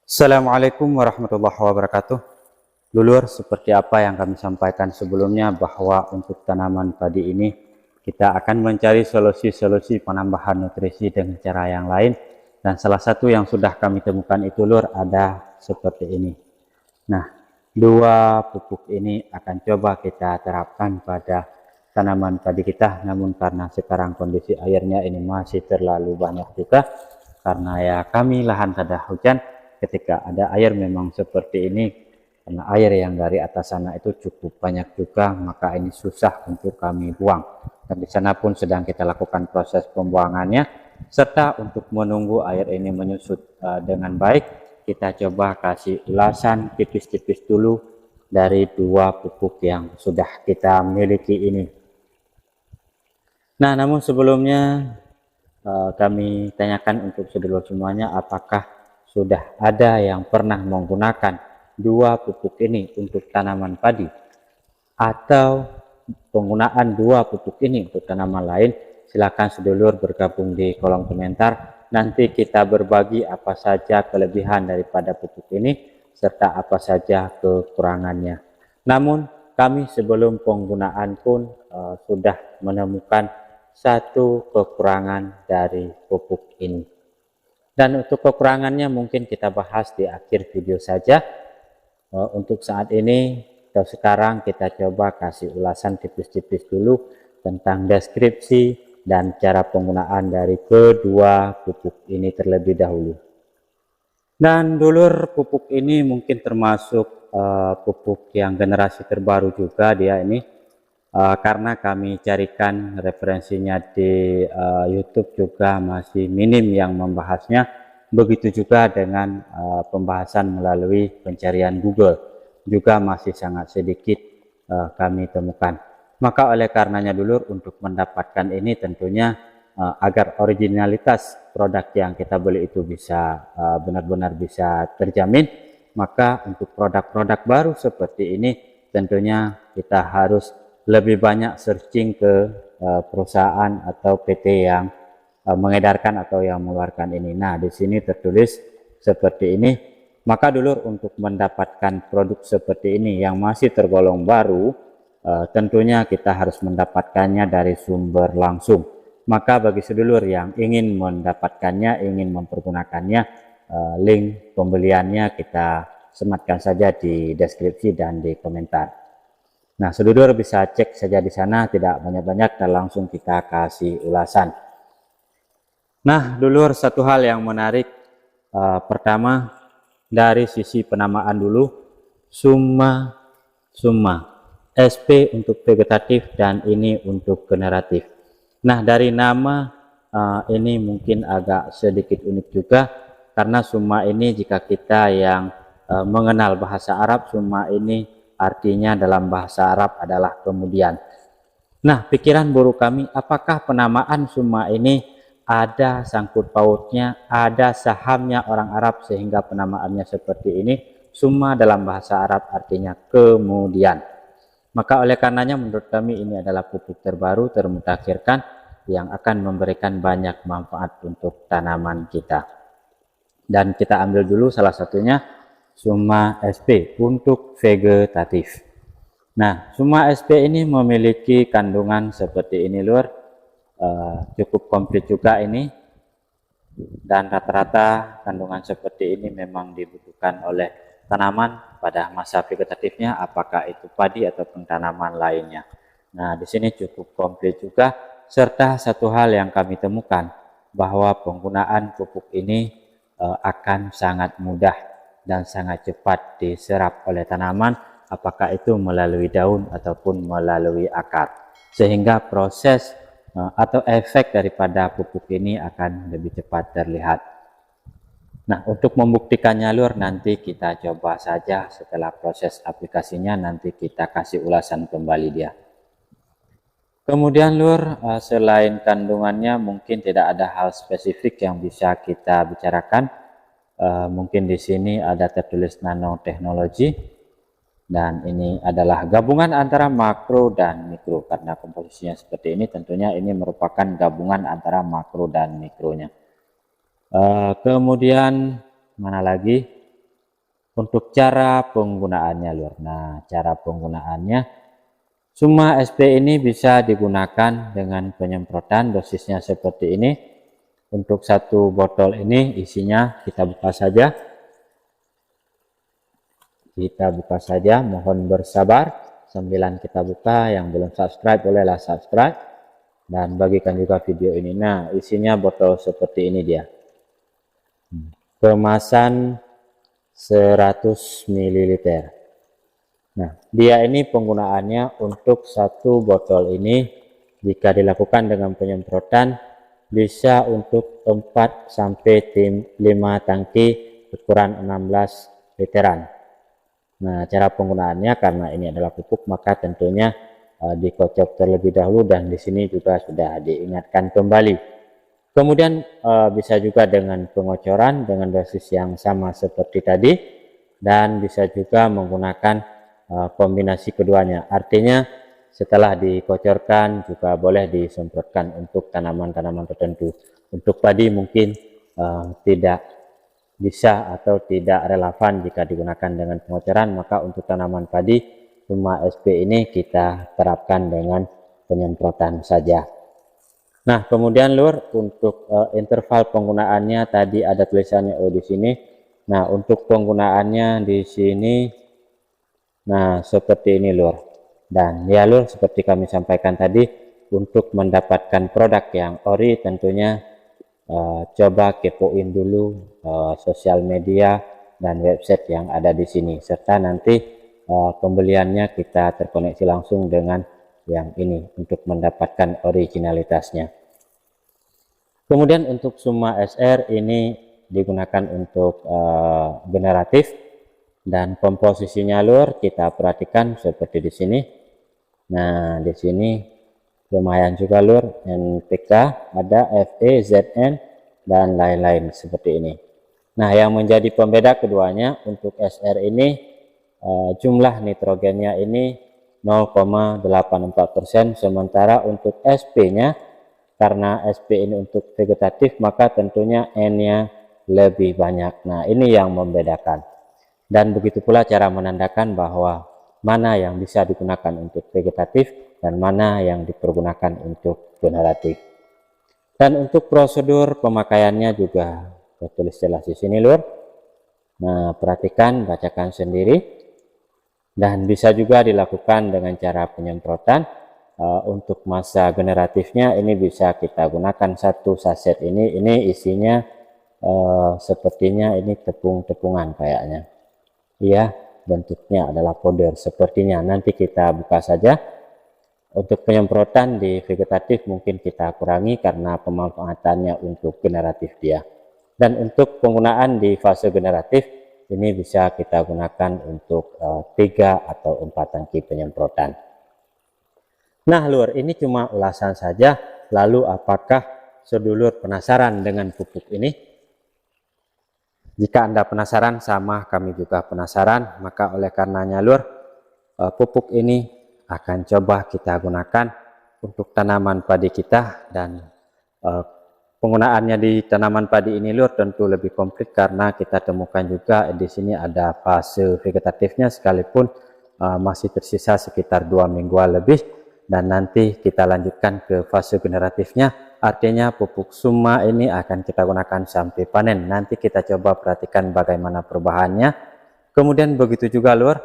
Assalamualaikum warahmatullahi wabarakatuh. Dulur, seperti apa yang kami sampaikan sebelumnya bahwa untuk tanaman padi ini kita akan mencari solusi-solusi penambahan nutrisi dengan cara yang lain, dan salah satu yang sudah kami temukan itu lur ada seperti ini. Nah, dua pupuk ini akan coba kita terapkan pada tanaman padi kita, namun karena sekarang kondisi airnya ini masih terlalu banyak juga, karena ya kami lahan kada hujan. Ketika ada air memang seperti ini, karena air yang dari atas sana itu cukup banyak juga, maka ini susah untuk kami buang. Dan di sana pun sedang kita lakukan proses pembuangannya, serta untuk menunggu air ini menyusut dengan baik, kita coba kasih ulasan tipis-tipis dulu dari dua pupuk yang sudah kita miliki ini. Nah, namun sebelumnya kami tanyakan untuk sedulur semuanya, apakah sudah ada yang pernah menggunakan dua pupuk ini untuk tanaman padi, atau penggunaan dua pupuk ini untuk tanaman lain? Silakan sedulur bergabung di kolom komentar. Nanti kita berbagi apa saja kelebihan daripada pupuk ini serta apa saja kekurangannya. Namun kami sebelum penggunaan pun sudah menemukan satu kekurangan dari pupuk ini. Dan untuk kekurangannya mungkin kita bahas di akhir video saja. Untuk saat ini atau sekarang kita coba kasih ulasan tipis-tipis dulu tentang deskripsi dan cara penggunaan dari kedua pupuk ini terlebih dahulu. Dan dulur, pupuk ini mungkin termasuk pupuk yang generasi terbaru juga dia ini, karena kami carikan referensinya di YouTube juga masih minim yang membahasnya. Begitu juga dengan pembahasan melalui pencarian Google juga masih sangat sedikit kami temukan. Maka oleh karenanya dulur, untuk mendapatkan ini tentunya agar originalitas produk yang kita beli itu bisa benar-benar bisa terjamin, maka untuk produk-produk baru seperti ini tentunya kita harus lebih banyak searching ke perusahaan atau PT yang mengedarkan atau yang mengeluarkan ini. Nah, di sini tertulis seperti ini. Maka dulur, untuk mendapatkan produk seperti ini yang masih tergolong baru, tentunya kita harus mendapatkannya dari sumber langsung. Maka bagi sedulur yang ingin mendapatkannya, ingin mempergunakannya, link pembeliannya kita sematkan saja di deskripsi dan di komentar. Nah, sedulur bisa cek saja di sana, tidak banyak-banyak, dan langsung kita kasih ulasan. Nah, dulur, satu hal yang menarik, pertama dari sisi penamaan dulu, summa SP untuk vegetatif dan ini untuk generatif. Nah, dari nama ini mungkin agak sedikit unik juga, karena summa ini jika kita yang mengenal bahasa Arab, summa ini artinya dalam bahasa Arab adalah kemudian. Nah, pikiran buruk kami, apakah penamaan summa ini ada sangkut pautnya, ada sahamnya orang Arab sehingga penamaannya seperti ini? Summa dalam bahasa Arab artinya kemudian. Maka oleh karenanya menurut kami ini adalah pupuk terbaru, termutakhirkan, yang akan memberikan banyak manfaat untuk tanaman kita. Dan kita ambil dulu salah satunya, summa SP untuk vegetatif. Nah, summa SP ini memiliki kandungan seperti ini lur, cukup komplit juga ini, dan rata-rata kandungan seperti ini memang dibutuhkan oleh tanaman pada masa vegetatifnya, apakah itu padi ataupun tanaman lainnya. Nah, di sini cukup komplit juga, serta satu hal yang kami temukan, bahwa penggunaan pupuk ini akan sangat mudah dan sangat cepat diserap oleh tanaman, apakah itu melalui daun ataupun melalui akar, sehingga proses atau efek daripada pupuk ini akan lebih cepat terlihat. Nah, untuk membuktikannya lur, nanti kita coba saja setelah proses aplikasinya, nanti kita kasih ulasan kembali dia. Kemudian lur, selain kandungannya mungkin tidak ada hal spesifik yang bisa kita bicarakan. Mungkin di sini ada tertulis nanoteknologi, dan ini adalah gabungan antara makro dan mikro. Karena komposisinya seperti ini, tentunya ini merupakan gabungan antara makro dan mikronya. Kemudian mana lagi? untuk cara penggunaannya lur. Nah, cara penggunaannya Suma SP ini bisa digunakan dengan penyemprotan, dosisnya seperti ini. Untuk satu botol ini isinya kita buka saja. Mohon bersabar sambilan kita buka. Yang belum subscribe bolehlah subscribe dan bagikan juga video ini. Nah, isinya botol seperti ini dia. Kemasan 100 ml. Nah, dia ini penggunaannya untuk satu botol ini jika dilakukan dengan penyemprotan bisa untuk 4 sampai 5 tangki ukuran 16 literan. Nah, cara penggunaannya karena ini adalah pupuk maka tentunya dikocok terlebih dahulu dan di sini juga sudah diingatkan kembali. Kemudian bisa juga dengan pengocoran dengan dosis yang sama seperti tadi dan bisa juga menggunakan kombinasi keduanya. Artinya setelah dikocorkan juga boleh disemprotkan untuk tanaman-tanaman tertentu. Untuk padi mungkin tidak bisa atau tidak relevan jika digunakan dengan pengocoran, maka untuk tanaman padi Suma SP ini kita terapkan dengan penyemprotan saja. Nah, kemudian lur, untuk interval penggunaannya tadi ada tulisannya di sini. Nah, untuk penggunaannya di sini, nah seperti ini lur. Dan ya lur, seperti kami sampaikan tadi, untuk mendapatkan produk yang ori tentunya coba kepoin dulu sosial media dan website yang ada di sini, serta nanti pembeliannya kita terkoneksi langsung dengan yang ini untuk mendapatkan originalitasnya. Kemudian untuk Suma SR ini digunakan untuk generatif dan komposisinya lur kita perhatikan seperti di sini. Nah, di sini lumayan juga lur, NPK ada, Fe, Zn dan lain-lain seperti ini. Nah, yang menjadi pembeda keduanya untuk SR ini jumlah nitrogennya ini 0,84%, sementara untuk SP-nya karena SP ini untuk vegetatif maka tentunya N-nya lebih banyak. Nah, ini yang membedakan. Dan begitu pula cara menandakan bahwa mana yang bisa digunakan untuk vegetatif dan mana yang dipergunakan untuk generatif. Dan untuk prosedur pemakaiannya juga tertulis jelas di sini lur. Nah, perhatikan, bacakan sendiri. Dan bisa juga dilakukan dengan cara penyemprotan. Untuk masa generatifnya ini bisa kita gunakan satu saset ini isinya sepertinya ini tepung-tepungan kayaknya. Iya, bentuknya adalah powder sepertinya. Nanti kita buka saja. Untuk penyemprotan di vegetatif mungkin kita kurangi karena pemanfaatannya untuk generatif dia. Dan untuk penggunaan di fase generatif ini bisa kita gunakan untuk 3 atau 4 tangki penyemprotan. Nah lur, ini cuma ulasan saja. Lalu apakah sedulur penasaran dengan pupuk ini? Jika Anda penasaran, sama kami juga penasaran, maka oleh karenanya lur, pupuk ini akan coba kita gunakan untuk tanaman padi kita. Dan penggunaannya di tanaman padi ini lur tentu lebih komplit karena kita temukan juga di sini ada fase vegetatifnya sekalipun masih tersisa sekitar 2 mingguan lebih, dan nanti kita lanjutkan ke fase generatifnya. Artinya pupuk Suma ini akan kita gunakan sampai panen. Nanti kita coba perhatikan bagaimana perubahannya. Kemudian begitu juga lur,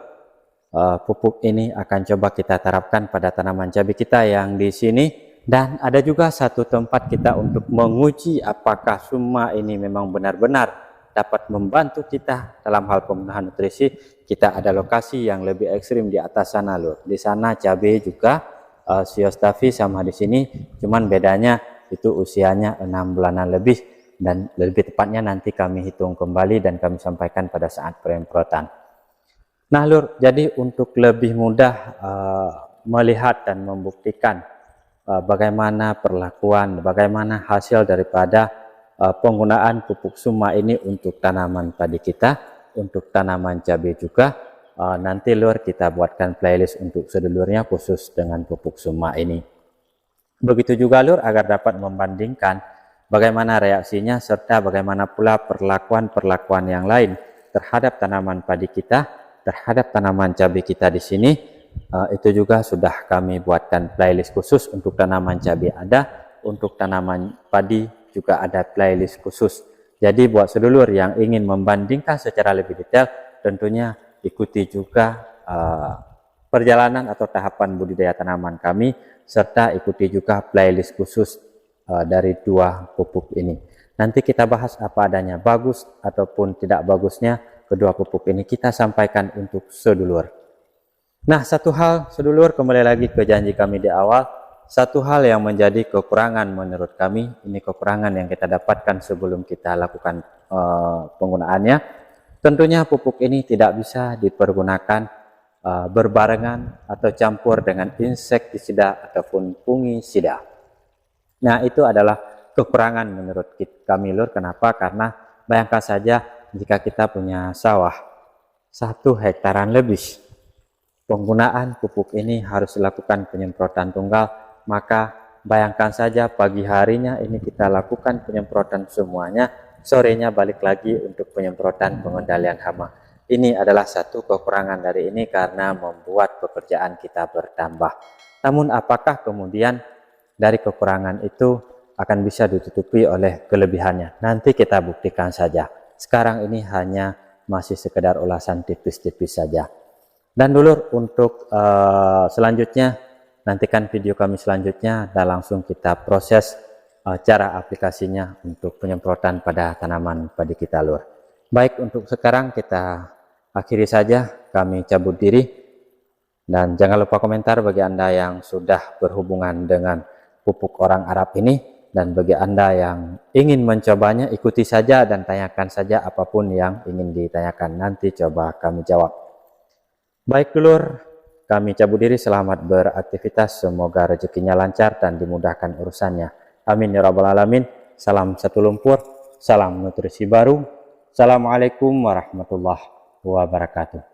pupuk ini akan coba kita terapkan pada tanaman cabai kita yang di sini. Dan ada juga satu tempat kita untuk menguji apakah Suma ini memang benar-benar dapat membantu kita dalam hal pemenuhan nutrisi. Kita ada lokasi yang lebih ekstrim di atas sana lur. Di sana cabai juga Siostafi sama di sini, cuman bedanya itu usianya 6 bulanan lebih, dan lebih tepatnya nanti kami hitung kembali dan kami sampaikan pada saat penyemprotan. Nah lur, jadi untuk lebih mudah melihat dan membuktikan bagaimana perlakuan, bagaimana hasil daripada penggunaan pupuk Suma ini untuk tanaman padi kita, untuk tanaman cabai juga, nanti lur kita buatkan playlist untuk sedulurnya khusus dengan pupuk Suma ini. Begitu juga lur, agar dapat membandingkan bagaimana reaksinya serta bagaimana pula perlakuan-perlakuan yang lain terhadap tanaman padi kita, terhadap tanaman cabai kita di sini, itu juga sudah kami buatkan playlist khusus. Untuk tanaman cabai ada, untuk tanaman padi juga ada playlist khusus. Jadi buat sedulur yang ingin membandingkan secara lebih detail, tentunya ikuti juga perjalanan atau tahapan budidaya tanaman kami, serta ikuti juga playlist khusus dari dua pupuk ini. Nanti kita bahas apa adanya, bagus ataupun tidak bagusnya kedua pupuk ini kita sampaikan untuk sedulur. Nah, satu hal sedulur, kembali lagi ke janji kami di awal, satu hal yang menjadi kekurangan menurut kami, ini kekurangan yang kita dapatkan sebelum kita lakukan penggunaannya, tentunya pupuk ini tidak bisa dipergunakan berbarengan atau campur dengan insektisida ataupun fungisida. Nah, itu adalah kekurangan menurut kami lur. Kenapa? Karena bayangkan saja jika kita punya sawah 1 hektaran lebih, penggunaan pupuk ini harus dilakukan penyemprotan tunggal, maka bayangkan saja pagi harinya ini kita lakukan penyemprotan semuanya, sorenya balik lagi untuk penyemprotan pengendalian hama. Ini adalah satu kekurangan dari ini karena membuat pekerjaan kita bertambah. Namun apakah kemudian dari kekurangan itu akan bisa ditutupi oleh kelebihannya? Nanti kita buktikan saja. Sekarang ini hanya masih sekedar ulasan tipis-tipis saja. Dan dulur, untuk selanjutnya, nantikan video kami selanjutnya dan langsung kita proses cara aplikasinya untuk penyemprotan pada tanaman padi kita lur. Baik, untuk sekarang kita akhiri saja, kami cabut diri. Dan jangan lupa komentar bagi Anda yang sudah berhubungan dengan pupuk orang Arab ini, dan bagi Anda yang ingin mencobanya, ikuti saja dan tanyakan saja apapun yang ingin ditanyakan, nanti coba kami jawab. Baik dulur, kami cabut diri, selamat beraktivitas, semoga rezekinya lancar dan dimudahkan urusannya. Amin ya rabbal alamin. Salam satu lumpur, salam nutrisi baru. Assalamualaikum warahmatullahi wabarakatuh.